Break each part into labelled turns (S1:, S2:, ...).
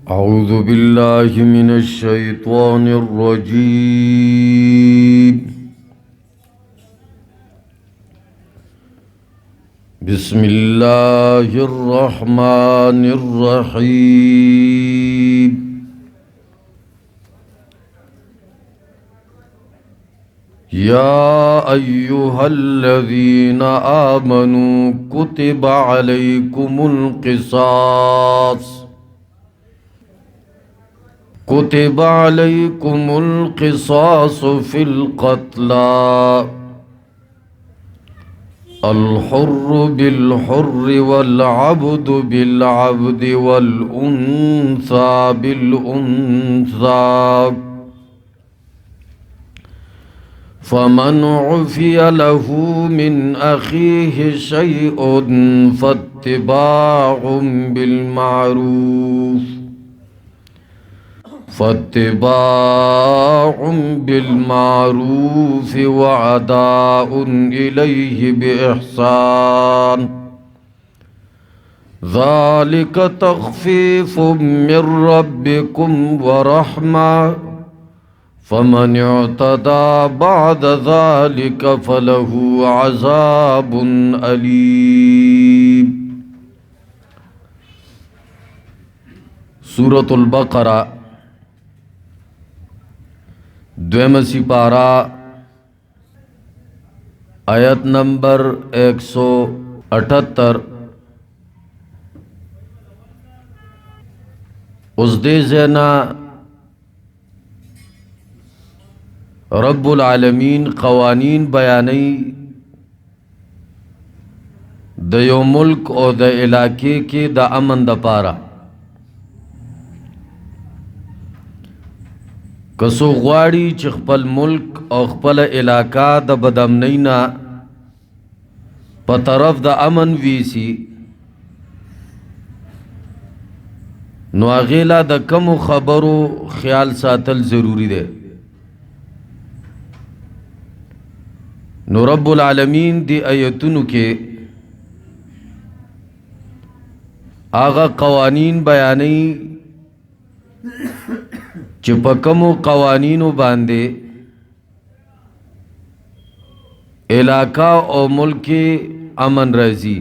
S1: أعوذ بالله من الشيطان الرجيم. بسم الله الرحمن الرحيم. يا أيها الذين آمنوا كتب عليكم القصاص في القتلى الحر بالحر والعبد بالعبد والأنثى بالأنثى فمن عفي له من أخيه شيء فاتباع بالمعروف وأداء إليه بإحسان ذلك تخفيف من ربكم ورحمة فمن اعتدى بعد ذلك فله عذاب أليم. سورة البقرة دویم سپارہ آیت نمبر 178. اس دے زینا رب العالمین قوانین بیانی د یو ملک او د علاقے کے د امن د پارا. کسو غواړي چې خپل ملک او خپل علاقہ د بدامنۍ نه په طرف د امن ویسی، نو هغې لا د کمو خبرو خیال ساتل ضروری دی. نو رب العالمین دی آیتونو کې آغا قوانین بیانی چې په کومو قوانینو باندې علاقہ او ملک امن راځي.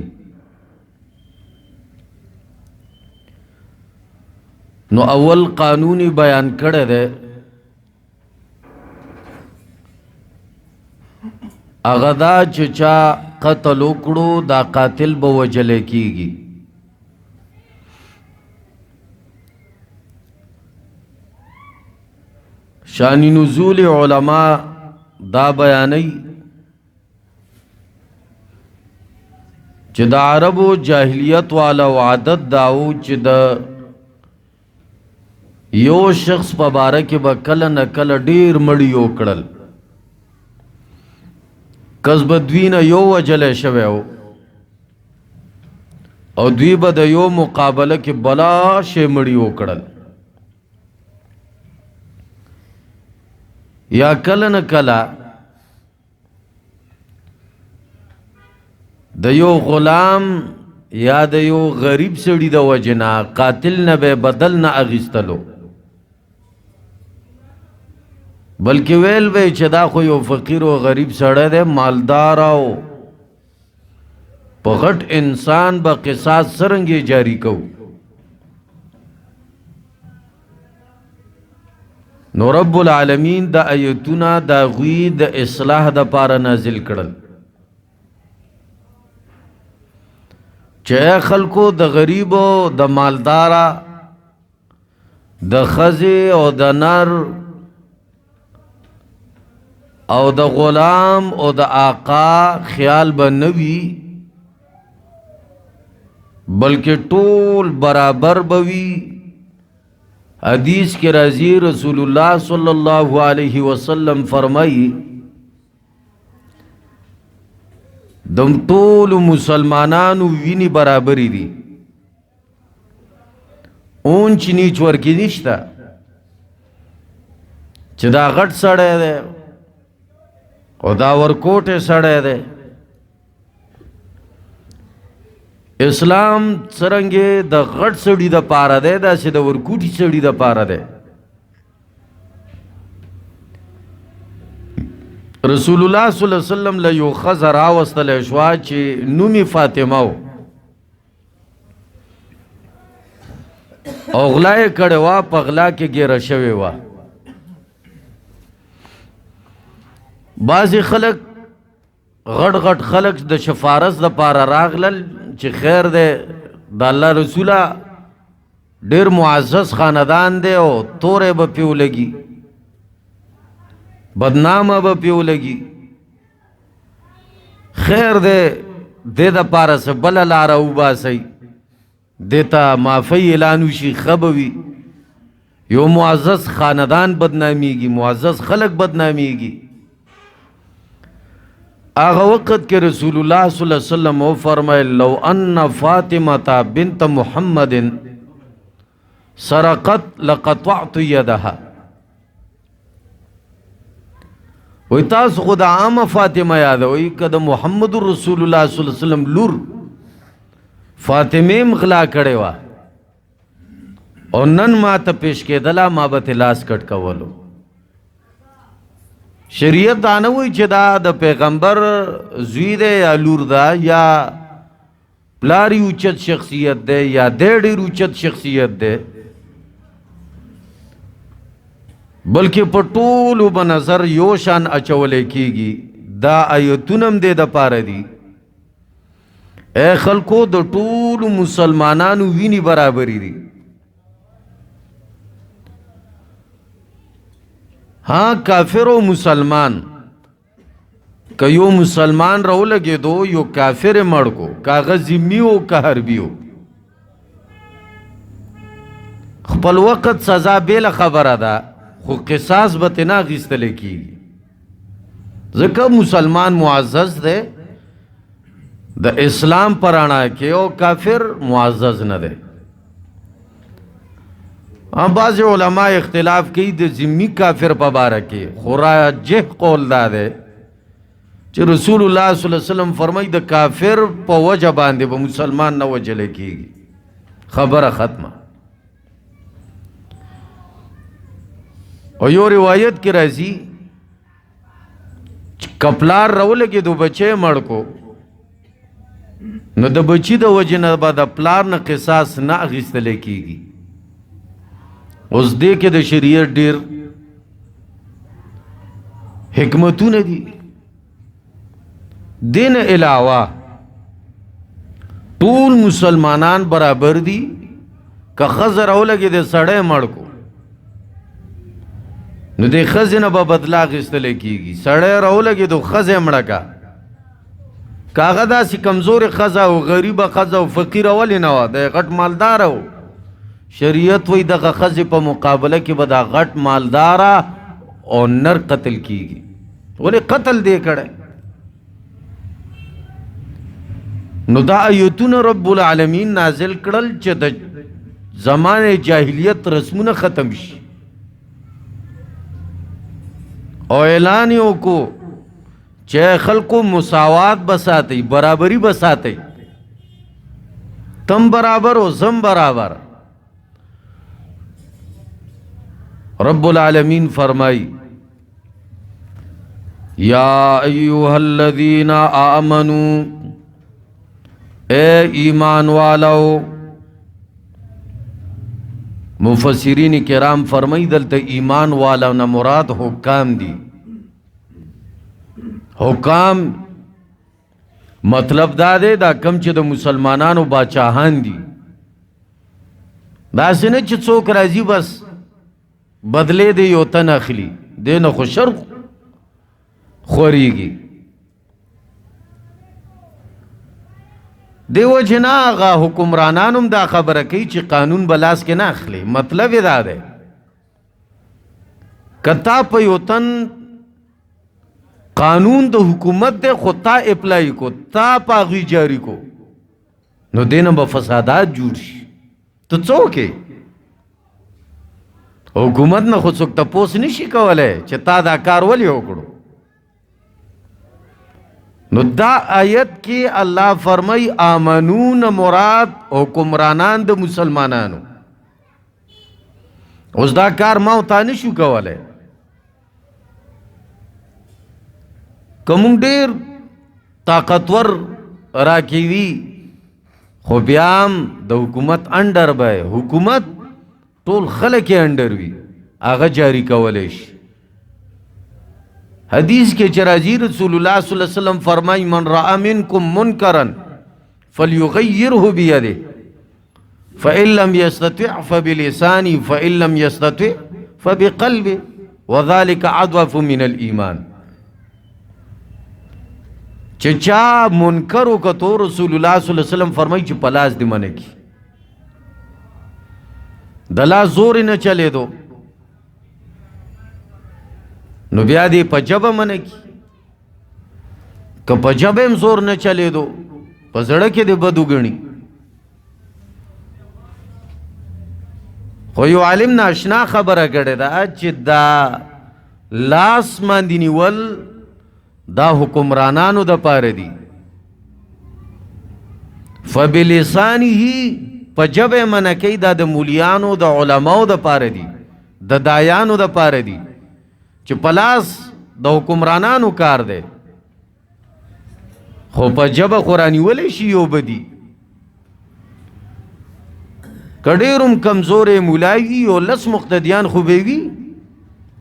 S1: نو اول قانونی بیان کړی دی، هغه دا چې چا قتل وکړو دا قاتل به وجلی کیږي. شان نزول علماء دا بیانی چې د عربو جاہلیت والا عادت داو چې د یو شخص په باره کې به کله نه کله ډیر مړي وکړل، کس به دوی نه یو وجلی شوی و او دوی به د یو مقابله کې بلا شی مړي وکړل. یا کله نه کله د یو غلام یا د یو غریب سړي د وجنا قاتل نه به بدل نه اغیستلو، بلکې ویل به چې دا خو یو فقیر او غریب سړی دی، مالدار او په غټ انسان به قصاص څرنګه جاری کوو. نو رب العالمین دا آیتونا دا غوی دا اصلاح دا پارا نازل کرل چه خلکو د غریبو د مالدارا د خزی او د نر او د غلام او د آقا خیال بنوی، بلکہ ټول برابر بوی. حدیث کے راضی رسول اللہ صلی اللہ علیہ وسلم فرمائی دم طول مسلمانانو وینی برابری دی، اونچ نیچ ورکی نشتا چې دا غټ سړی دی او دا ورکوټه سړی دی. اسلام څرنګه د غټ سړي د پاره دی داسې د ورکوټي سړي د پاره دی. رسول الله صلی الله علیه وسلم له یو ښځه راوستلی شوه چې نوم یې فاطمه و او غلا یې کړې وه، په غلا کې ګیره شوې وه. بعضې خلک غټ غټ خلک د شفارس دپاره راغلل چې خیر دی د الله رسوله ډېر معزز خاندان دی او توری به پې ولګي، بدنامه به پې ولګي، خیر دی دې دپاره څه بله لاره وباسئ، دې ته معافی اعلان وشي، ښه به وي. یو معزز خاندان بدنامیږي، معزز خلک بدنامیږي. آغا وقت کے رسول اللہ صلی اللہ علیہ وسلم او فرمائے لو ان فاطمة بنت محمد سرقت لقطعت یدها. وی تاس خدا عام فاطمہ یاد ہوئی کہ محمد رسول اللہ صلی اللہ علیہ وسلم لور فاطمیم غلا کڑے وا اور نن ما تا پیش کے دلا ما بت لاس کٹ کولو. شریعت دا نه وی چې دا د پیغمبر زوی دی یا لور ده یا پلار یې اوچت شخصیت دی یا دی ډېر اوچت شخصیت دی، بلکې په ټولو به نظر یو شان اچولی کېږي. دا ایتونه هم دې دپاره دي اے خلکو د ټولو مسلمانانو وینې برابرې دي. ہاں کافر و مسلمان که یو مسلمان رو لگے دو یو کافر مڑ کو کاغذ ذمی ہو کا حربی ہو خپل وقت سزا بیل خبر دا خو قصاص بتنا غیستلے کی ذکر مسلمان معزز دے دا اسلام پرانا کے او کافر معزز نہ دے. بعض علماء اختلاف کی د ذمی کافر په باره کې، خو راجح قول دا دی چې رسول الله صلی الله علیه وسلم فرمایي د کافر په وجه باندې به مسلمان نه وجلی کېږي. خبره ختمه. او یو روایت کې راځي چې کپلار راولګېدو بچی مړ کو نو د بچي د وجې نه به د پلار نه قصاص نه اخیستلی کېږي. اوس دې کې د شریعت ډېر حکمتونه دي. دین علاوه ټول مسلمانان برابر دي. که ښځه راولګېدې سړی مړ کو نو دې ښځې نه به بدله اخیستلی کېږي. سړی راولګېدو ښځه یې مړه که هغه داسې کمزورې ښځه او غریبه ښځه او فقیره ولې نه وه، د غټ مالداره و، شریعت وی دغه ښځې په مقابله کې به دا غټ مالداره او نر قتل کیږي. ولې قتل دې کړی؟ نو دا ایتونه رب العالمین نازل کړل چې د زمانه جاهلیت رسمونه ختم شي او اعلان یې وکړو چې خلکو مساوات بساتئ، برابری بساتئ، تم برابر او زم برابر. رب العالمین فرمائی یا ایوہ الذین آمنوا، اے ایمان والو. مفسرین کرام فرمائی دلتا ایمان والا نہ مراد حکام دی. حکام مطلب دا دے دا کم چې د مسلمانانو باچاہان دی. دا سنه چې څوک راځي بس بدلے دے یو تن اخلی دے نہ خو شر خوریگی. دیو جنا آغا حکمرانانم دا خبر کئی چی قانون بلاس کے نہ اخلی. مطلب دا دے کتا پا یو تن قانون دا حکومت دے خود تا اپلائی کو تا پاغوی جاری کو نو دینا با فسادات جوڑ شی. تو چوکے حکومت نه خود څوک تپوس نشي کولی چې تا دا کار ولې وکړو. نو دا آیت کې الله فرمای آمنون مراد حکمرانان د مسلمانانو. اوس دا کار ما او تا نشو کولی. که مونږ ډېر طاقتور راکوي خو بیا هم د حکومت انډر به حکومت ټول خلک یې انډر وي هغه جاری کولی شي. حدیث کې چې راځي رسول الله صلی الله علیه وسلم فرمایي من رأى منکم منکرا فلیغیره بیده فإن لم يستطع فبلسانه فإن لم يستطع فبقلبه وذلك أضعف من الإيمان. چې چا منکر وکړو رسول الله صلی الله علیه وسلم فرمایي چې په لاس دې منع کړي. د لاس زور نه چلېدو نو بیا دې په ژبه منع کړي. که په ژبه هم زور نه چلېدو په زړه کې دې بد وګڼي. خو یو عالم ناشنا خبره کړې ده چې دا لاس باندې نیول دا حکمرانانو د پاره دي. فبلسانه په ژبه منع کوي دا د مولیانو د علماو د پاره دي د دایانو د پاره دي چې په لاس د حکمرانانو کار دی. خو په ژبه خو رانیولی شي یو بدي. که ډېر هم کمزورې مولای وي او لس مقتدیان خو به وي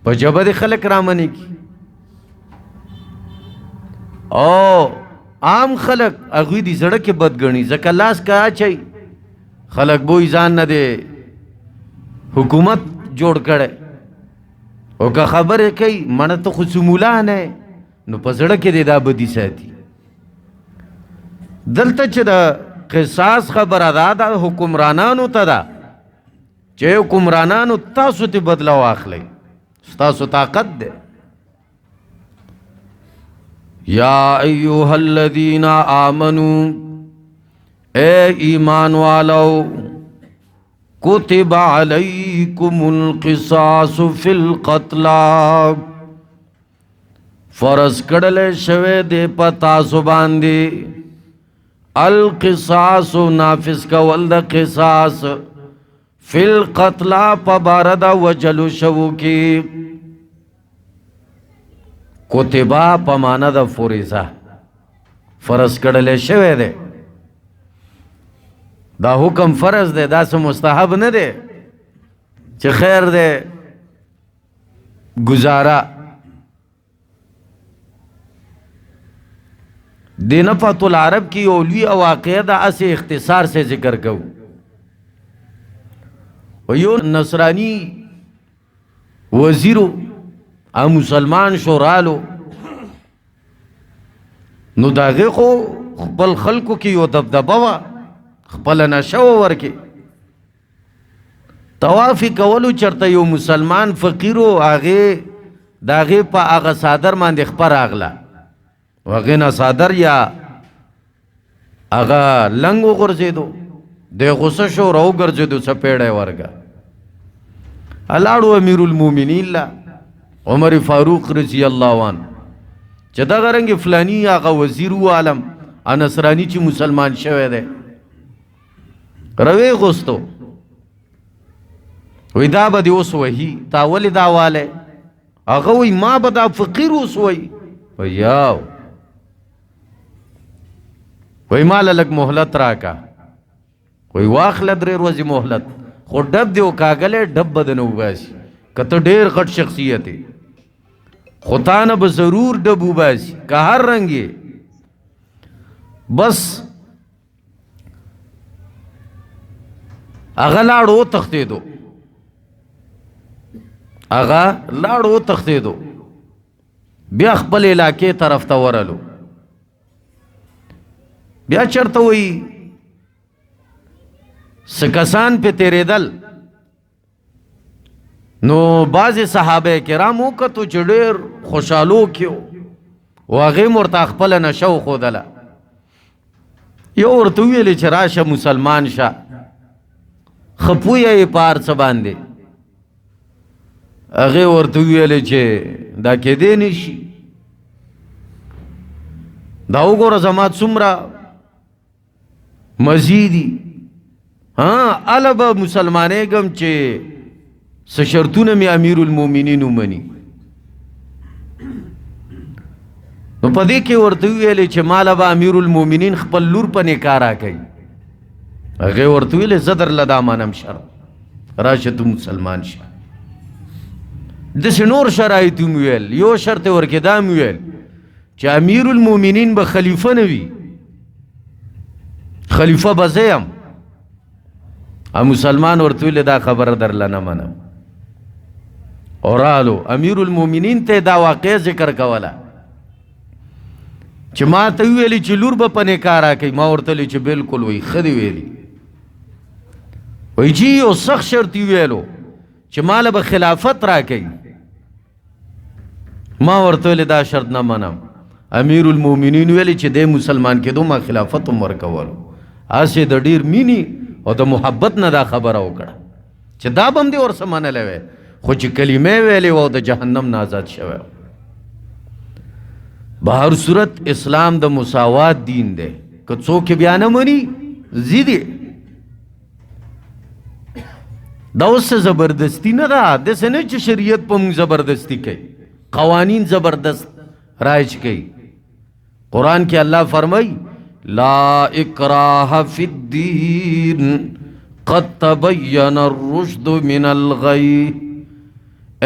S1: په ژبه د خلک رامنې کي. او عام خلق هغوی دی زړه کې بد ګڼي ځکه لاس که اچوي خلک بوی ځان نه دی حکومت جوړ کړی او که خبرې کوي مړه ته خو سمولا نه نو په زړه کې دی دا بدي ساتي. دلته چې د قصاص خبره ده د حکمرانانو ته ده چې حکمرانانو تاسو ته بدله واخلئ ستاسو طاقت دی. یا ایوها الذین آمنوا اے ایمان والو کتب علیکم القصاص فی القتلى فرض کړل شوی دی په تاسو باندې القصاص نافذ کول د قصاص فی القتلى په باره د وجلو شوو کې. کتبا په معنا د فریضه فرض کړل شوی دی. دا حکم فرض دی دا څه مستحب نه دی چې خیر دی گزاره. د نفحة العرب کی اولوی واقعه دا اسے اختصار سے ذکر کو. و یو نصرانی وزیرو مسلمان شورالو نو داغه خو خپل خلکو کې یو دبدبه وا خپل نشو ورکې طواف کولو چرته یو مسلمان فقیرو هغه داغه په هغه صادر باندې خبر اغلا وغه نه صادر یا هغه لنګ وګرځیدو د غوسه شو راو ګرځیدو سپېړې ورګه الاړو امیر المؤمنین عمر فاروق رضی الله عنه چې دا غرنګ فلانی هغه وزیر و عالم انصرانی چې مسلمان شوی دی روي غوستو وې دا به دی اوس وਹੀ تا ولې دا واله هغه وې ما به دا فقیر اوس وې ویاو وې مال لک مهلت راکا وې واخل درې ورځې مهلت خو ډب دیو کاغله ډب بدن وباسي کته ډېر غټ شخصیت دی خطانه به ضرور ډبو باسي که هر رنګي بس هغه لاړو تختیدو بیا خپل علاقې طرف ته ورلو بیا چرته وی سکسان په تیرېدل نو بعض صحابه کرامو کتو چې ډېر خوشحالو کیو واغې مرته خپل نشو خودله یو ورته ویلې چې راشه مسلمان شه خپویه یې پار څه باندې هغې ورته ویلې چې دا کېدی نشي دا وګوره زما څومره مزیدی البا مسلمانېږم چې څه شرطونه مې امیر المؤمنین ومني. نو په دې کې ورته ویلې چې ماله به امیر المؤمنین خپل لور په نکاح راکوي. هغې ورته ویلې زه درله دا منم شرط، راشه ته مسلمان شه. داسې نور شرایط هم ویل. یو شرط یې ورکې دا هم ویل چې امیر المؤمنین به خلیفه نه وي، خلیفه به زه یم. مسلمان ورته ویلې دا خبره درله نه منم. اورالو امیر المؤمنین ته دا واقع ذکر کوله چې ما ته ویلي چې لور به په نکاح راکوي. ما ورته ویلي چې بلکل وایي ښه دې ویلي. وایي چې یو سخت شرط یې ویلو چې ماله به خلافت راکوي. ما ورته ویلي دا شرط نه منم. امیر المؤمنین ویلي چې دی مسلمان کېدو ما خلافت هم ورکولو. هسې د ډېر مینې او د محبت نه دا خبره وکړه چې دا به هم دې ورسه منلی وی، خو چې کلمې ویلې و او د جهنم نه آزاد شوی. بهر صورت اسلام د مساوات دین دی. که څوک بیا نه مني ځي دی. دا اوس زبردستی نه ده. داسې نه چې شریعت په موږ زبردستی کوي، قوانین زبردست رایج کوي. قرآن کې الله فرمایي لا اکراه فی الدین قد تبین الرشد من الغی.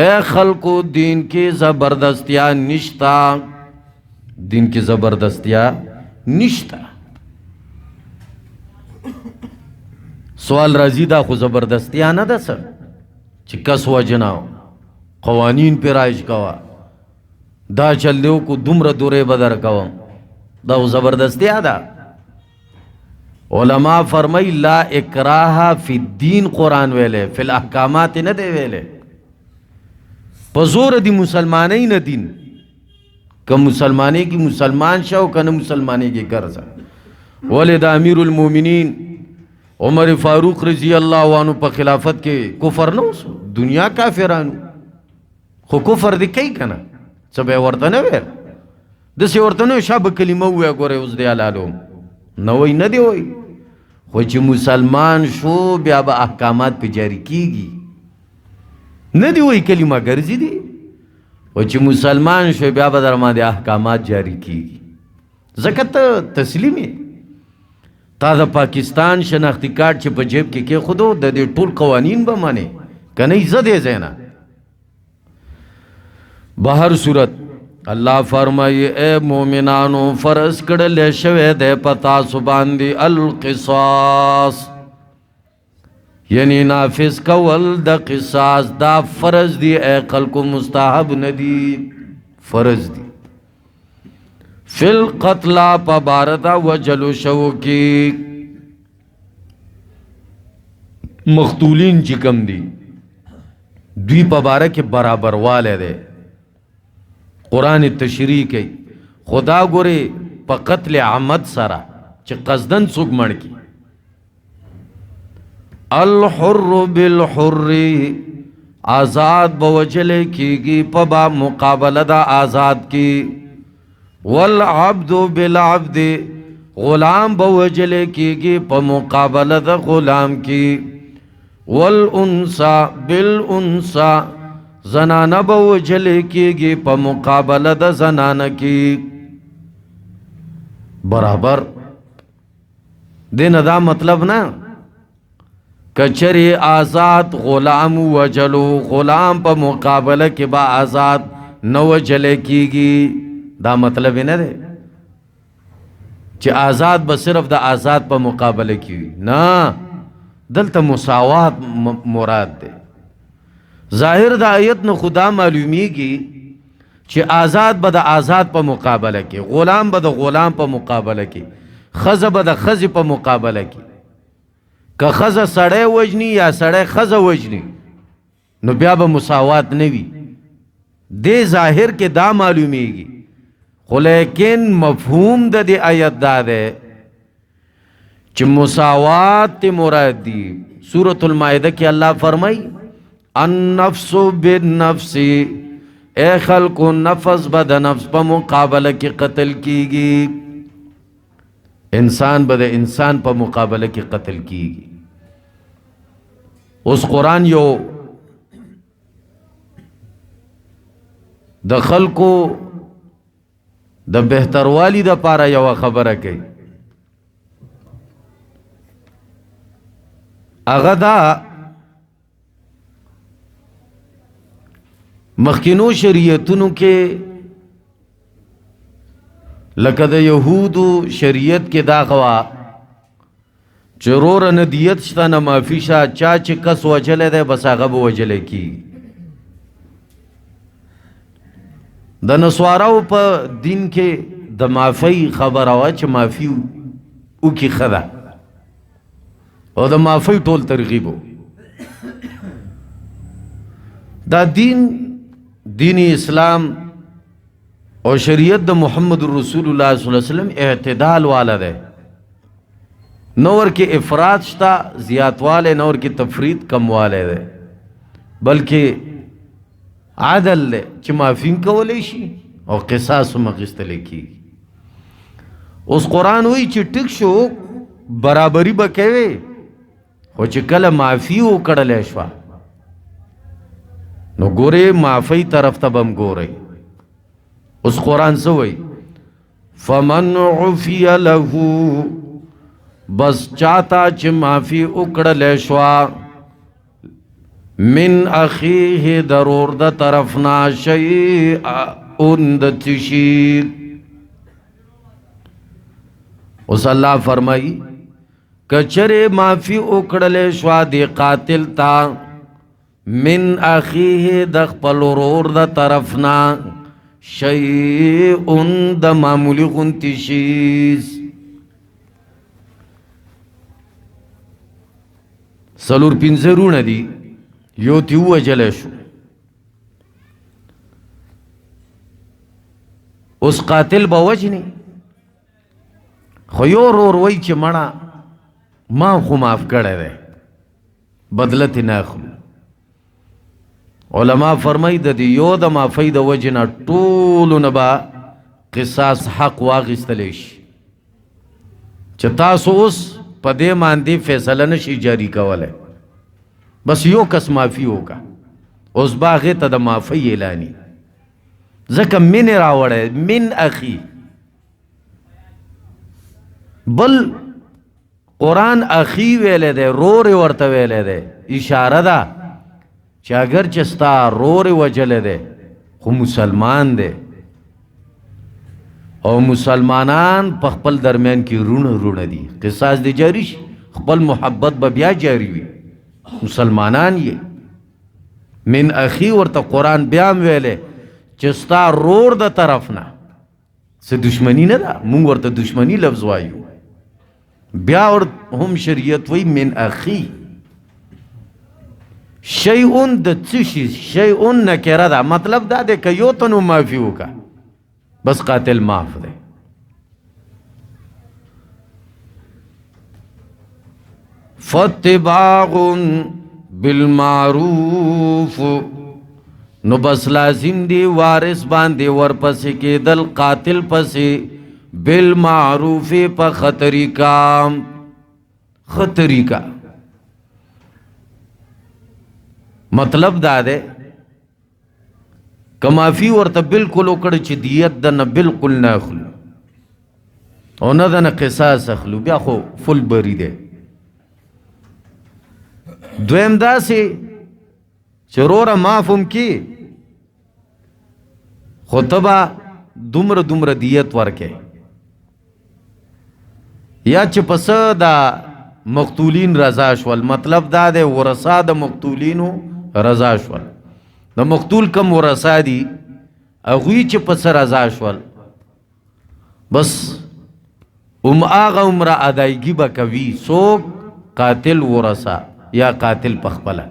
S1: اے خلقو دین کی زبردستیا نشتا، دین کی زبردستیا نشتا. سوال راځي دا خو زبردستیا نه ده سر چې کس وجناو قوانین پې رایج کوه، دا چل دیو کو دومره دورې به در کوم، دا زبردستیا ده. علماء فرمائی لا اکراہ فی الدین قرآن ویلے، فی الاحکامات نه دی ویلے. په زور دی مسلمانی نه دین، که مسلمانی کی مسلمان شاو که نه مسلمانی کی کرزا. ولید امیر المومنین عمر فاروق رضی اللہ عنہ په خلافت کې کفر نه اوس دنیا کافرانو، خو کفر دی کوي کنه څه به ورته نه ویل. داسې ورته نه شابه کلمه ووایه ګورئ اوس دی حلالو نه وایي نه دی وایي، خو چې مسلمان شو بیا به احکامات پې جاری کیږي. نه دی وایي کلمه ګرځي دی، خو چې مسلمان شو بیا به در باندې احکامات جاری کیږي. ځکه ته تسلیم یې. تا د پاکستان شناختی کارت چې په جیب کې کېښودو د دې ټول قوانین به منې که نه زه دی ځای نه. بهر صورت اللہ فرمائی اے مومنانو فرض کړل شوی دی په تاسو باندې القصاص، یعنی نافذ کول د قصاص دا فرض دی. اے خلقو مستحب ندی، فرض دی. فی القتلا پا باردا وجلو شو کی مقتولین چی کم دی دوی پا بارا کے برابر والے دے. قرآن تشریح کی خدا گورے پا قتل عمد سرا چی قصدن سوک مڑ کی. الحر بالحر آزاد بوجلے کی گی پا مقابلہ دا آزاد کی. والعبد بالعبد غلام بوجلے کی گی پا مقابلہ دا غلام کی. والانسا بالانسا زنانہ بوجلے کی گی پا مقابلہ دا زنانہ کی. برابر دین دا مطلب نا کچری آزاد غلام وجلو غلام پا مقابلہ کی با آزاد نو وجلے کی گی. دا مطلب نه ده چې آزاد به صرف د آزاد په مقابله کې وي، نه دلته مساوات مراد ده. ظاهر د آیت نه خدا معلومیږي چې آزاد به د آزاد په مقابله کې، غلام به د غلام په مقابله کې، ښځه به د ښځې په مقابله کې. که ښځه سړی وژني یا سړی ښځه وژني نو بیا به مساوات نه وي. دې ظاهر کې دا معلومیږي، خو لیکن مفہوم دا دی آیت دا دے چی مساوات تی مراد دی. سورة المائدہ کی اللہ فرمائی النفس بالنفس، اے خلقو نفس بد نفس پا مقابلہ کی قتل کی گی. انسان به د انسان په مقابله کې قتل کیږي. اوس قرآن یو د خلکو د بهتروالی د پاره یو خبره کوي. هغه دا مخکینو شریعتونو کې لکه د یهودو شریعت کې دا غوا چرور نه دیت شته نه معافي شته، چا چې کس وجلی دی بس هغه به وجلی کیږي. د نسواراو په دین کې د معافی خبره وه چې معافي وکړي ښه ده، او د معافی ټول ترغیب و. دا دین اسلام او شریعت د محمد رسول الله صلی الله علیه وسلم اعتدال والا ده. نور کې افراط شتا زیاتواله، نور کې تفرید کمواله ده، بلکې عدل ده چې معافیم کولی شي او قصاص هم اخیستلی کیږي. اوس قرآن وایي چې ټیک شو برابري به کوي، خو چې کله معافي وکړلی شوه نو ګورې معافی طرف ته به هم ګورئ. اوس قرآن څه وایي؟ فمن عفی له، بس چاته چې معافي وکړلی شوه من اخیه ضرور د طرف نه شیئن د څه شي. اوس الله فرمایي که چرې معافي وکړلی شوه د قاتل ته من اخیه د خپل ورور د طرف نه شیئن د معمولی غونتی شیز. څلور پنځه رونه دي، یو تی ووجلی شو. اوس قاتل به وجني، خو یو ورور وایي چې مړه ما خو معاف کړی دی، بدله ترې نه اخلو. علماء فرمای د دې یو د معافی د وجې نه ټولو نه به قصاص حق واخیستلی شي، چې تاسو اوس په دې باندې فیصله نشي جاری کولی، بس یو کس معافي وکړه، اوس به هغې ته د معافی اعلاني. ځکه منې راوړی من اخي. بل قرآن اخی ویلی دی، رور یې ورته ویلی دی، اشاره ده چې اگر چې ستا رور وجلی دی خو مسلمان دی، او مسلمانان په خپل درمیان کې رونه دي، قصاص دی جاری شي، خپل محبت به بیا جاری وي، مسلمانان یې. من اخی ورته قرآن بیا هم ویلی چې ستا رور د طرف نه، څه دشمنی نه ده، مونږ ورته دشمنی لفظ وایو، بیا هم شریعت وی من اخی. شیئن د څه شي، شیئن نکره ده، مطلب دا دی که یو تنو معافي وکړه بس قاتل معاف دی. فاتباع بالمعروف، نو بس لازم دی وارث باندې ورپسې کېدل قاتل پسې، بالمعروف په خطری کام، خطری کا مطلب دا ده که معافي ورته بالکل وکړه چې دیت د نه بالکل نه اخلو او نه د نه قصاص اخلو، بیا خو فل بری دی. دویم داسې چې وروره معاف هم کې، خو ته به دومره دومره دیت ورکې، یا چې پسه د مقتولین رضا شول، مطلب دا دی ورثا د مقتولینو رضا شول، د مقتول کم ورثا دي هغوی چې پسه رضا شول، بس هغه عمره ادایګي به کوي، څوک قاتل ورثا یا قاتل پخپله.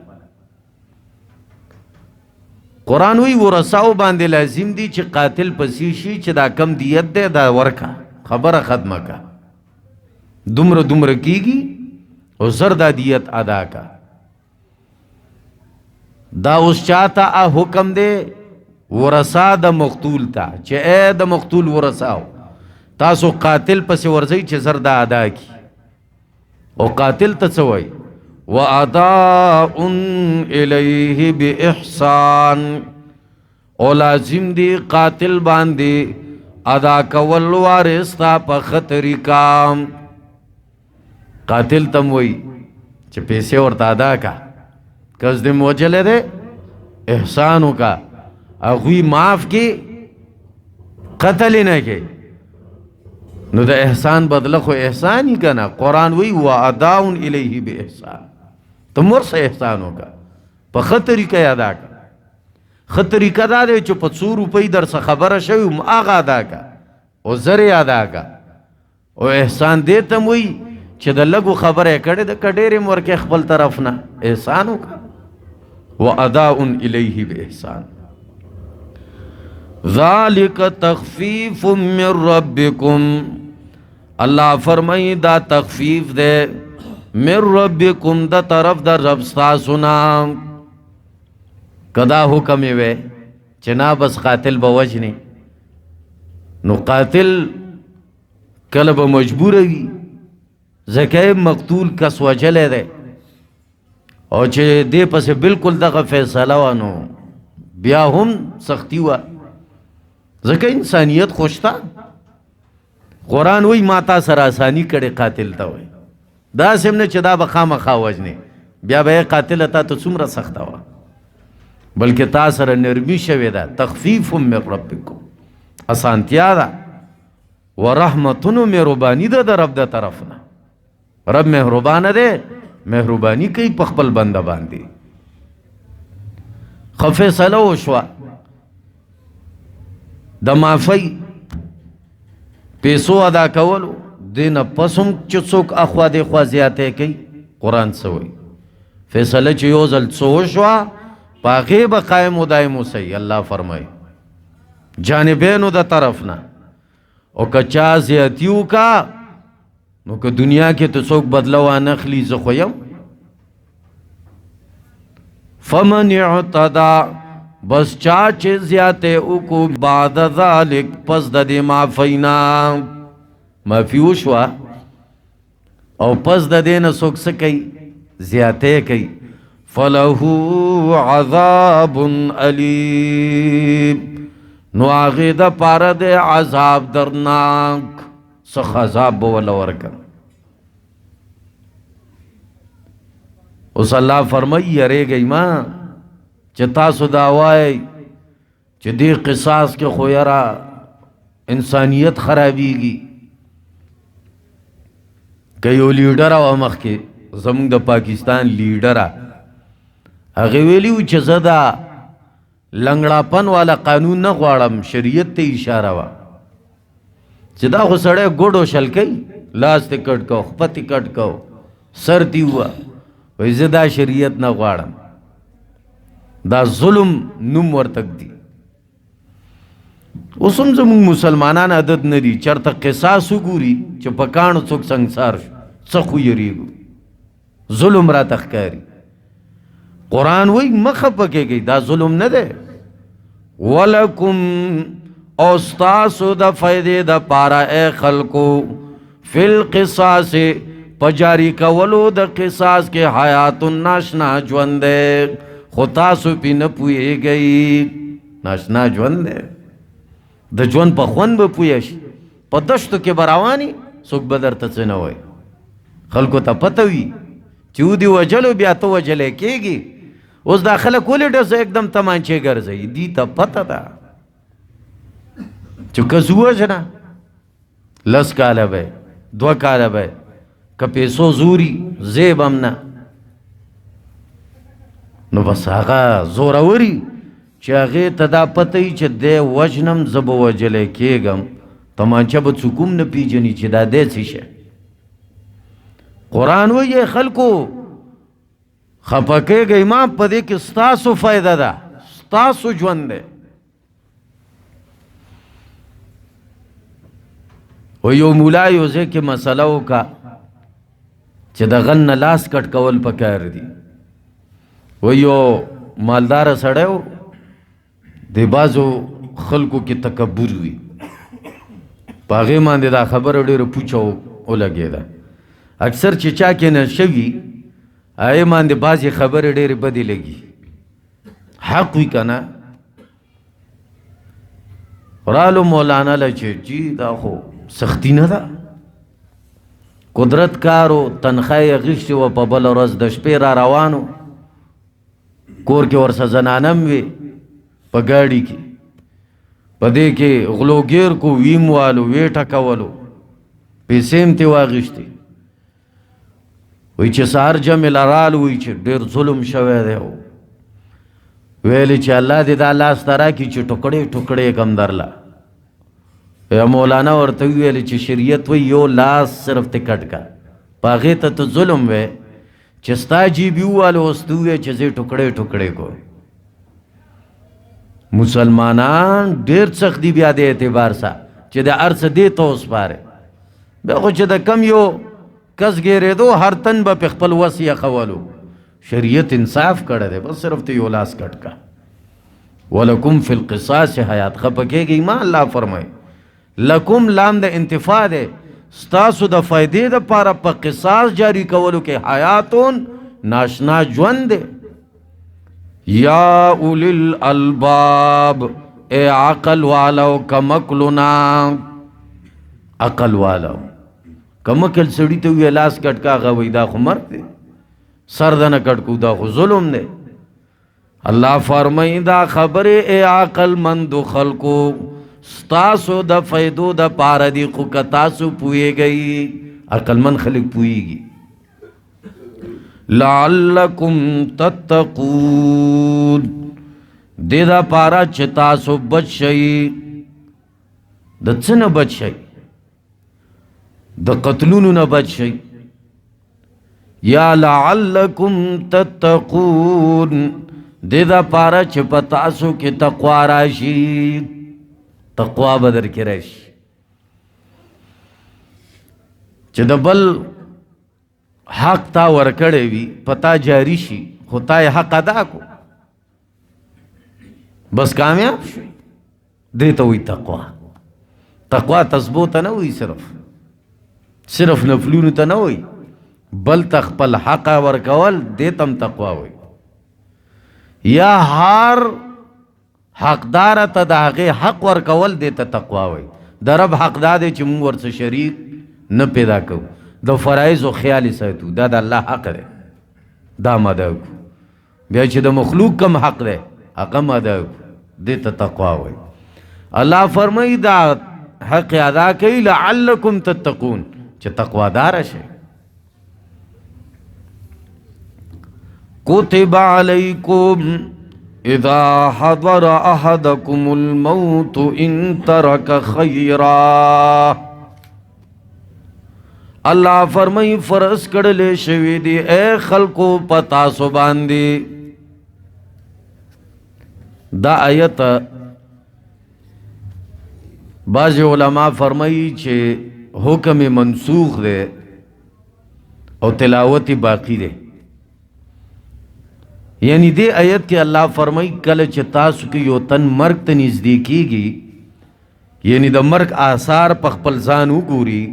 S1: قرآن وی ورثاو باندې لازم دي چې قاتل پسې شي چې دا کم دیت دی دا ورکه، خبره ختمه کا، دومره دومره کیږي او زر دا دیت ادا کا. دا اوس چاته حکم دی ورثا د مقتول ته چې اے د مقتول ورثاو تاسو قاتل پسې ورځئ چې زر دا ادا کی او قاتل ته څه وایي وَأَدَاءٌ إِلَيْهِ بِإِحْسَانٍ او لازم دی قاتل باندې ادا کول وارث تا په خطرې کام قاتل تم وایي چې پیسې ورته ادا کا کس دې موجلې ده احسان وکا هغوی معاف کی قتل نه کی نو د احسان بدله خو احسان ہی کنا قرآن وی وَأَدَاءٌ إِلَيْهِ بِإِحْسَانٍ تم ورسه احسان وکا په ښه طریقه ادا کا ښه طریقه دا دی چې په 100 روپۍ در څه خبره شوي هغه ادا کا او زر ادا کا او احسان دې ته وی چې د لږو خبره کړې د کډېرې ورکې خپل طرف نه احسان وکا وَأَدَاءٌ إِلَيْهِ بِإِحْسَانٍ ذَلِكَ تَخْفِيفٌ مِّن رَّبِّكُمْ اللہ فرمائی دا تخفیف دے من ربکم دا طرف دا رب ستاسونا کدا حکمی وے چنا بس قاتل بوجنی نو قاتل کلب مجبور وی زکای مقتول کس وجلے دے او چې دې پسې بالکل دغه فیصله وانو بیا هم سختی وا ځکه انسانیت خوشتا قرآن وی ماتا سر آسانی کړي قاتل ته وای دا سمنه چې دا به خامخا وجنې بیا به قاتل ته ته څومره سخته وه بلکې تا سره نرمي شوې ده تخفیف من ربکم اسانتیا ده ورحمتون مهرباني ده د رب د طرف نه رب مهربانه ده مهرباني کوي په خپل بنده باندې خو فیصله وشوه د معافی پیسو ادا کولو دین پسم چې څوک اخوا دی خوا زیاتې کوي قرآن څه وایي فیصله چې یو ځل څه وشوه په هغې به قایم و دایم اوسئ الله فرمایي جانبینو د طرف نه او که چا زیاتي وکړه نو که دنیا کې ته څوک بدله وانخلي زه خو یم فمن اعتدى بس چا چې زیاتې وکړو بعد ذلک پس د دې معافینا معافي وشوه او پس د دې نه څوک څه کوي زیاتې کوي فله عذاب علیم نو هغې دپاره د عذاب درناک سخت عذاب به ورله ورکړم اوس الله فرمایي یریږئ ما چې تاسو دا وایئ چې دې قصاص کې خو یاره انسانیت خرابیږي که یو لیډر وه مخکې زموږ د پاکستان لیډره هغې ویلي و چې زه دا لنګړاپن والا قانون نه غواړم شریعت ته اشاره وه چې دا خو سړی ګوډو شل کوي لاس ته کټ کو خپه ته کټ کو سر تی وه وایي زه دا شریعت نه غواړم دا ظلم نوم ورتک دی اوس هم زموږ مسلمانان عادت نه دي چېرته قصاص وګوري چې په کاڼو څوک سنګسار شو څه خو یریږو ظلم راته ښکاري قرآن وایي مه خفه کېږئ دا ظلم نه دی ولکم او ستاسو د فایدې دپاره ای خلکو فی القصاص په جاري کولو د قصاص کې حیات ناشنا ژوند دی خو تاسو پې نه پوهېږئ ناشنا ژوند دی د ژوند په خوند به پوه شي په دشتو کې به رواني څوک به درته څه نه وایي خلکو ته پته وي چې ودې وجلو بیا ته وجلی کېږي اوس دا خلک ولې ډزه एकदम تمانچې ګرځوي دي ته پته ده چې که زه وژنه 10 کاله به 2 کاله به که پیسو زوري زیب هم نه نو بس هغه زوروري چې هغې ته دا پته وي چې دی وژنم زه به وجلی کېږم تمانچه به څوک هم نه پېژني چې دا دی څه شی قرآن وایي خلکو خفه کېږئ ما په دې کې ستاسو فایده ده ستاسو ژوند دی و یو مولا یو ځای کې مسله وکړه چې د غل نه لاس کټ کول پکار دي و یو مالداره سړی و د بعضو خلکو کې تکبر وي پاغه باندې دا خبر ډېر پوچو ولګېده. اکثر چې چا کې نه شوي هغه باندې بعضې خبرې ډېرې بدې لګي. حق وي که نه؟ رالو مولانا له چې جی دا خو سختی نه ده، قدرت کارو تنخواه یې اخیستې وه، په بله ورځ د شپې را روانو، کور کې ورسه زنانم وې په ګاډي کې، په دې کې غلوګیر کو، ویم والو، وې ټکولو، پیسې هم ترې واخیستې. وایي چې سهار جمع له رالو، وایي چې ډېر ظلم شوی دی، ویلې چې الله دې دا لاس ته راکړي چې ټوکړې ټوکړې کم درله. یا مولانا ورته ویلې چې شریعت وایي یو لاس صرف ته کټ کا، په هغې ته ته ظلم وی چې ستا جیبي ووالو، اوس ته ووایې چې زه یې ټوکړې ټوکړې کو. مسلمانان ډېر سخت دي بیا د اعتبار سره چې د هر څه دې ته وسپارې. بیا خو چې د کم یو کس ګېرېدو هر تن به پې خپل وس یخولو. شریعت انصاف کړی دی، بس صرف ته یو لاس کټ کا. ولکم فی القصاص حیات. خفه کېږئ ما، الله فرمایي لکم لام د انتفاع دی، ستاسو د فایدې دپاره په قصاص جاری کولو کې حیاتون ناشنا ژوند دی. یا اولی الالباب، اے عقل والو کمکلنا، عقل والو کمکل سړي ته وی لاس کټ کا، هغه وایي دا خو مرګ دی، سر دنه کټ کو دا خو ظلم دی. الله فرمایي دا خبرې اے عقل مندو خلکو ستاسو د فیدو د پاره دی، خو که تاسو پوهیږئ، عقلمند خلک پوهیږي. لعلکم تتقون، دې دا پاره چې تاسو بچ شئ. د څه نه بچ شئ؟ د قتلونو نه بچ شئ. یا لعلکم تتقون، دې دا پاره چې په تاسو کې تقوا راشي، تقوا به در کې راشي. چې د بل حق تا ورکړی وي پتا جاری شي، خو تا یې حق ادا کو، بس کامیاب شي. دې ته وایي تقوا. تقوا تسبو ته نه وایي، صرف نفلونو ته نه وایي، بل ته خپل حق ورکول دې ته هم تقوا وایي. یا هر حقدار ته د هغې حق ورکول دې ته تقوا وایي. د رب حق دا دی چې موږ ورڅه شریک نه پیدا کوو، د فرایضو خیال یې ساتو، دا د الله حق دی، دا هم ادا کړو. بیا چې د مخلوق کم حق دی هغه هم ادا کړو، دې ته تقوا وایي. الله فرمایي دا حق ادا کوي لعلکم تتقون، چې تقواداره شئ. کتب علیکم اذا حضر احدکم الموت ان ترک خیرا. الله فرمای فرض کړل شوی دی اے خلقو پتا سو باندې. دا آیت بعض علماء فرمایي چې حکم منسوخ دی او تلاوت باقی دی. یعنی دې آیت کې الله فرمایي کله چې تاسو کې یو تن مرګ ته نږدې کیږي، یعنی د مرګ آثار په خپل ځان وګوري،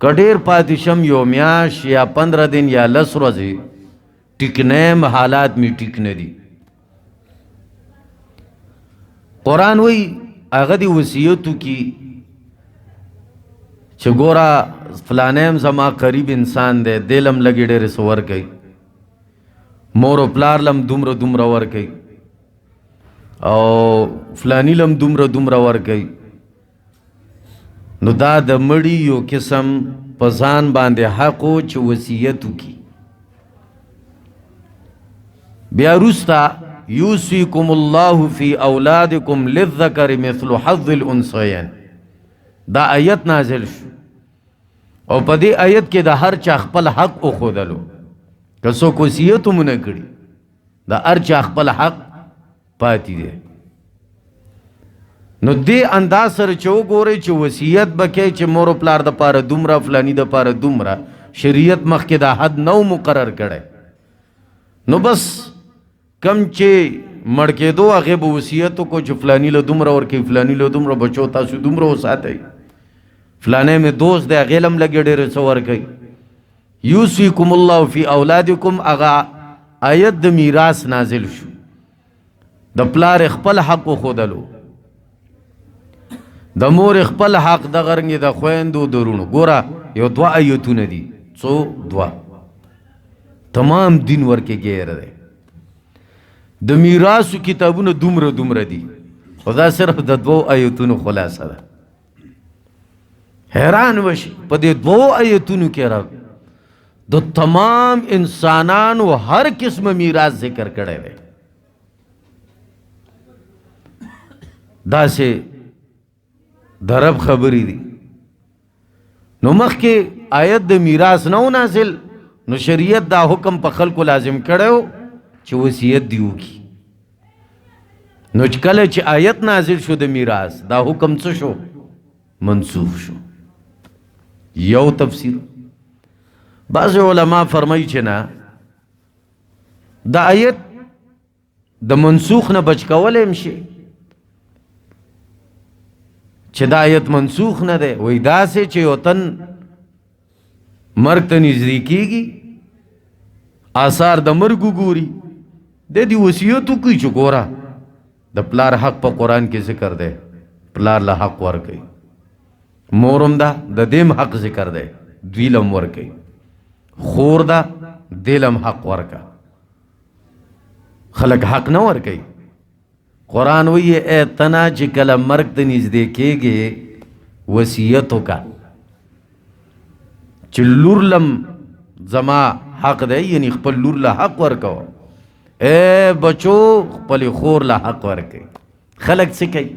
S1: کډیر پاتې شم یو میاشت یا 15 دن یا 10 ورځې، ټیکنیم حالات می ټیک نه دي. قرآن وی هغه دی وصیتو کی چې ګوره فلانیم زما قریب انسان دی، دلم لګي ډېر سور کوي، مور و پلار لم دومره دومره ور کوي، او فلانی لم دومره دومره ور کوي. نو دا د مړي یو قسم په ځان باندې حق و چې وصیت وکړي. بیا وروسته یوصیکم الله فی اولادکم للذکر مثل حظ الانثیین، دا آیت نازل شو، او په دې آیت کې د هر چا خپل حق وښودلو. که څوک وصیت هم ونه کړي، د هر چا خپل حق پاتې دی. نو دې انداز سره چې وګورئ چې وصیت به کوي چې مور و پلار دپاره دومره، فلاني دپاره دومره، شریعت مخکې دا حد نو مقرر کړی. نو بس کم چې مړ کېدو هغې به وصیت وکړو چې فلاني له دومره ورکوي، فلاني له دومره، بچو تاسو دومره وساتئ. فلانے میں دوست دے غیلم لگے ډېر څه ورکوي. یوصیکم الله فی اولادکم، اغا آیت د میراث نازل شو، د پلار خپل حق خودلو، د مور خپل حق، د غرنګ د خويندو درونو. ګوره یو دوا آیتونه دي، څو دوا، تمام دین ورکه غیر ده. د میراث کتابونه دومره دي، خدا صرف د دوو آیتونو خلاصه ده. حیران وشي په دې دوو آیتونو کې رب د تمام انسانانو هر قسم میراث ذکر کړی دی. دا سه درب خبری دی. نو مخکې آیت د میراث نو نازل، نو شریعت دا حکم په خلکو لازم کړو چې وصیت دی وکړي. نو کله چې آیت نازل شو د میراث، دا حکم څه شو؟ منسوخ شو. یو تفسیر. بعض علماء فرمایي چې نه، دا آیت د منسوخ نه بچ کولای شي، چې دا آیت منسوخ نه ده. وای داسې چې یو تن مرګ ته نږدې کېږي، آثار د مرګ وګوري، د دې وصیت وکړي چې ګوره د پلار حق په قرآن کې ذکر دی، پلار له حق ورکوي، مورم دا د دیم حق ذکر دی، دوی لم ورکوي، خور دا دیلم حق ورکا. خلق حق نه ورکوي. قرآن وی اے تنا چې کله مرګ ته نږدې کېږي وصیت وکړه چې لور لم زما حق دی، یعنی خپل لور له حق ورکوه. اے بچو خپل خور له حق ورکوي. خلق څه کوي؟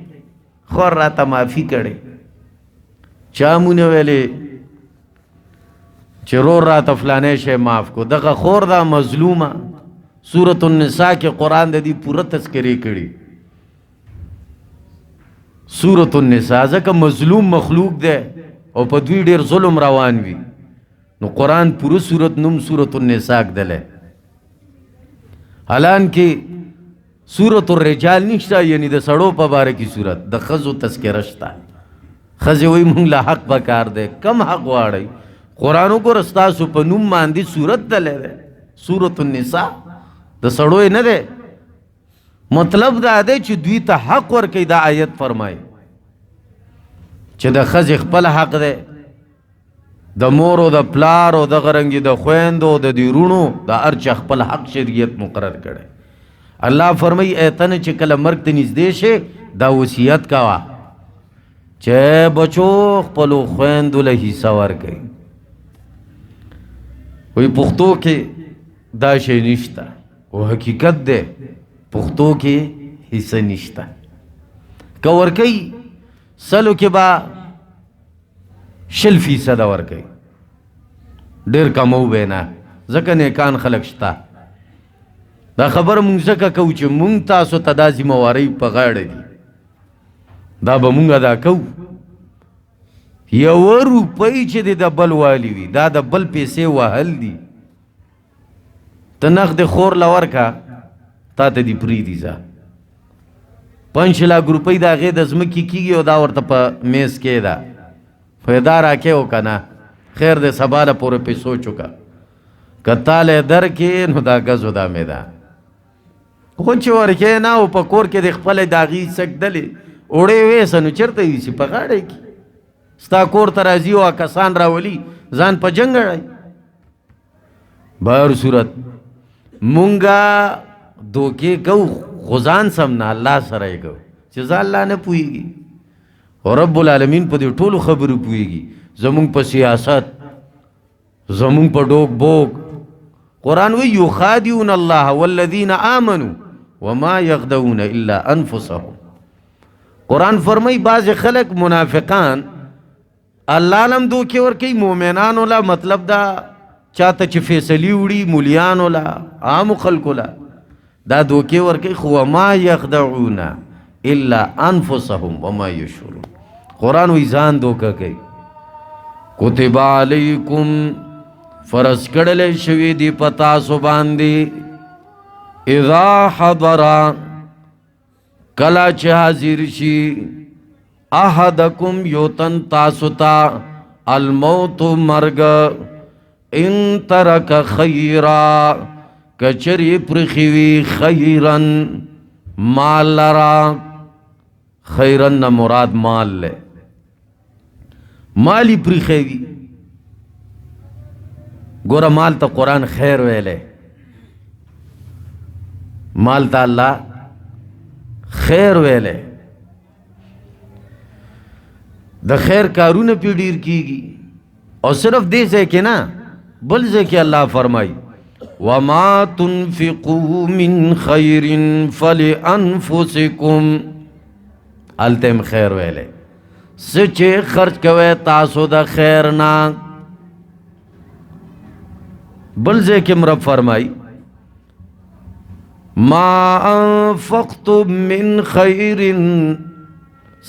S1: خور راته معافي کړي، چا مونږ ویلې چې رور راته فلانه شی معاف کو. دغه خور دا مظلومه. سورة النساء کې قرآن د دې پوره تذکرې کړي. سورة النساء ځکه مظلوم مخلوق دی او په دوی ډېر ظلم روان وي، نو قرآن پوره سورت نوم سورة النساء کدلی. حالانکه سورة الرجال نشته، یعنی د سړو په باره کې سورت، د ښځو تذکره شته. ښځې وایي مونږ له حق پکار دی. کم حق غواړئ؟ قرآن وګوره ستاسو په نوم باندې سورت دلی دی، سورة النساء، د سړو یې نه دی. مطلب دا دی چې دوی ته حق ورکوي. دا آیت فرمایي چې د ښځې خپل حق دی، د مور او د پلار او د غرنګي د خویندو د دیرونو د هر چا خپل حق شریعت مقرر کړی. الله فرمایي اے تن چې کله مرګ ته نږدې شي، دا وصیت کوه چې بچو خپلو خویندو له حصه ورکوي. وی پښتو کې دا شی نشته، او حقیقت دی پښتو کې حصہ نشته. که ورکوي سلو کې به 0% ورکوي، ډېر کمو به نه، ځکه نیکان خلک شته. دا خبره مونږ ځکه کوو چې مونږ تاسو ته دا ذمهوارۍ په غاړه دي، دا به مونږ ادا کوو. 1 روپۍ چې د بل والی وي، دا د بل پیسې وهل دي. ته نغد خور له ورکه، تا ته دې پرېږدي. ځه 5 لک روپۍ د هغې د ځمکې کېږي او دا ورته په میز کې ده، پیدا راکې وکړه نه، خیر دی سبا له پورې پې سوچ وکړه. که تاله درکې نو دا ګز و دا میده، خو چې ورکې نه او په کور کې د خپله د هغې سګدلې اوړې ویسه، نو چېرته یوسي؟ په غاړه کې. ستا کور ته راځي او کسان راولي، ځان په جنګ اړوي. بهر صورت مونږه دوکې کوو، خو ځان سم نه، الله سره یې کوو چې ځان الله نه پوهېږي، او رب العالمین په دې ټولو خبرو پوهېږي. زمونږ په سیاست، زمونږ په ډوک بوک. قرآن وی یخادعون الله والذین آمنوا وما یخدعون الا انفسهم. قرآن فرمای بعض خلق منافقان الله لم دوکې ورکوي مؤمنانو لا. مطلب دا چاته چې فیصلې وړي مولیانو لا، عامو خلکو لا، دا دوکې ورکوي. خو وما یخدعون الا انفسهم وما یشعرون. قرآن وی ځان دوکه کوي. کتب علیکم فرض کړل شوی دی پتا سو باندې، اذا حضر کلا چې حاضر شي، احدکم یوتن تاستا الموت مرگ ان ترک خیرا کچری پرخیوی خیرن مال لرا خیرن مراد مال لے مالی پرخیوی گورا مال تا قرآن خیر ویلے مال تا اللہ خیر ویلے د خیر کارونه پی ډیر کیږي او صرف دې ځای کې نه بل ځای کې الله فرمایي وما تنفقوا من خیر فلانفسکم التم خیر ویلې سچ خرچ کوي تاسو د خیر نه بل ځای کې مرب فرمایي ما انفقتم من خیر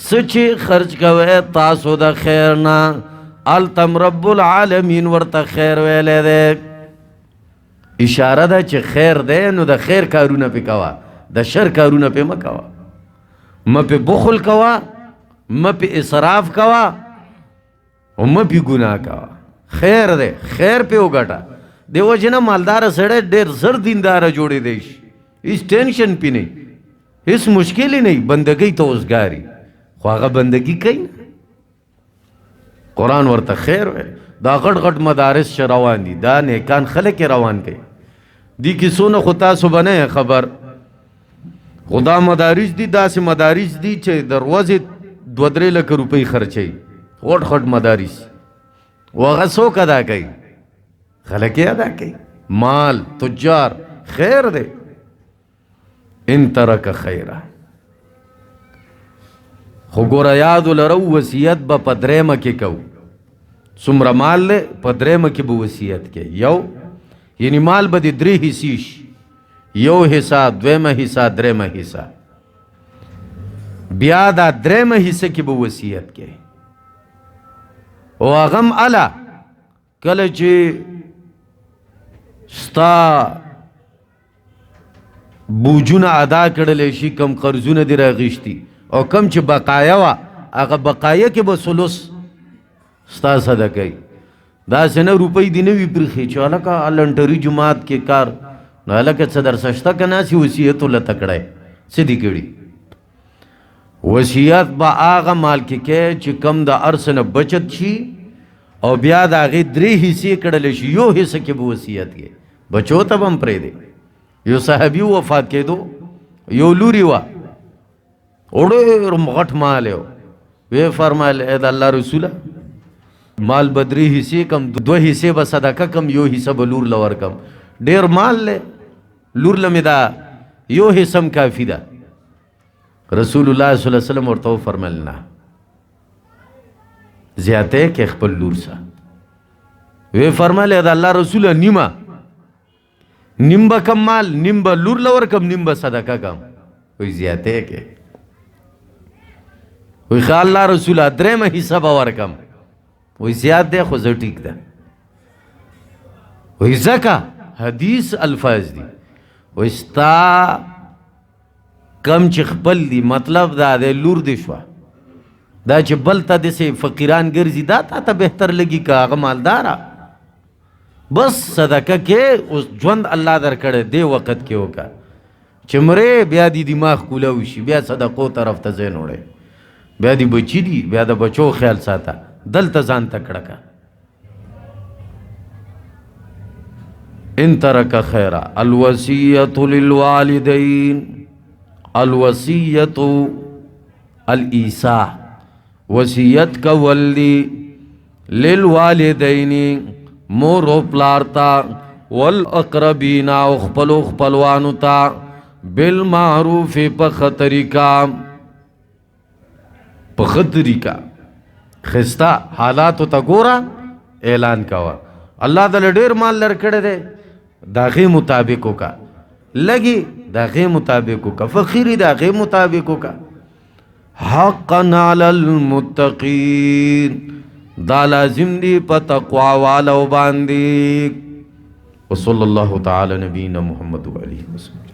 S1: سچی خرچ کوئے تاسو دا خیرنا التم رب العالمین ورطا خیر ویلے دے اشارہ دا چی خیر دے نو دا خیر کارونا پی کوا دا شر کارونا پی مکوا ما پی بخل کوا ما پی اسراف کوا و ما پی گناہ کوا خیر دے خیر پی اگٹا دے وجہ نا مالدار سڑے دیر زر دیندار جوڑے دیش اس ٹینشن پی نہیں اس مشکل ہی نہیں بندگی تو ازگاری خواغه بندگی کئی قرآن ورته خیر وی دا غټ غټ مدارس روان دي دا نیکان خلک روان کئی دی کسونه خو تاسو بنه خبر خدا مدارس دي داسې مدارس دي چې دروازه 2-3 لک روپۍ خرچي غټ غټ مدارس وغه څوک ادا کوي خلک ادا کوي مال تجار خیر دی ان ترک خیره خو گورا یادو لرو وسیعت با پدریمه کی کو سمرا مال لے پدریمه کی با وسیعت کے یو یعنی مال با دی 3 حصیش یو حصہ دویمه حصہ دریمه حصہ بیا دا دریمه حصہ کی با وسیعت کے او اغم علا کل چی ستا بوجون ادا کردلے شی کم قرضون دی را غشتی او کم چې بقایا وا هغه بقایا کې به سلوس ستا صدقه دا سنه روپۍ دی نه وی پرخي چې الکه الانټری جماعت کې کار نو الکه صدر سشتا کنا سی وصیت ول تکړه سدي کړي وصیت با هغه مال کې چې کم د ارسنه بچت شي او بیا د هغه 3 حصے کړل شي یو حصہ کې به وصیت کې بچو ته بم پرې دی یو صحابي وفات کېدو یو لوري وا اوڑے مغٹ مال ہے وی فرمائل اے دا اللہ رسولہ مال بدری حصے کم 2 حصے با صدقہ کم یو حصہ با لور لور کم دیر مال لے لور لمی دا یو حصم کافی دا رسول اللہ صلی اللہ علیہ وسلم ورطاو فرمائلنا زیادہ کہ اخبر لور سا وی فرمائل اے دا اللہ رسولہ نیمہ نیم با کم مال نیم با لور لور کم نیم با صدقہ کم وی زیادہ کہ وی خیال اللہ رسولہ درم حصہ باور کم وی زیاد دے خوزر ٹھیک دا وی زکا حدیث الفاظ دی وی ستا کم چی خپل دی مطلب دا دے لور دی شوا دا چی بلتا دے سے فقیران گرزی دا تا بہتر لگی کا آغا مالدارا بس صدقہ کے اس جوند اللہ در کڑے دے وقت کے ہوکا چمرے بیا دی دماغ کولاوشی بیا صدقو طرف تا زین اوڑے بیا دی بچی دی بیا دا بچو خیال ساتا دل تزان تکڑکا ان ترک خیرہ الوصیت للوالدین الوصیت الایسا وصیت کا ولی للوالدین مور و پلارتا والاقربین اخپلو خپلوانتا بالمعروف پخطریکا پخطری کا خستا حالاتو تا گورا اعلان کوا اللہ دل دیر مال لرکڑے دے داغی مطابقوں کا لگی داغی مطابقوں کا فقیری داغی مطابقوں کا حقا علی المتقین دا لازم دی پا تقوی والا و باندی وصلی اللہ تعالی نبینا محمد علیہ وسلم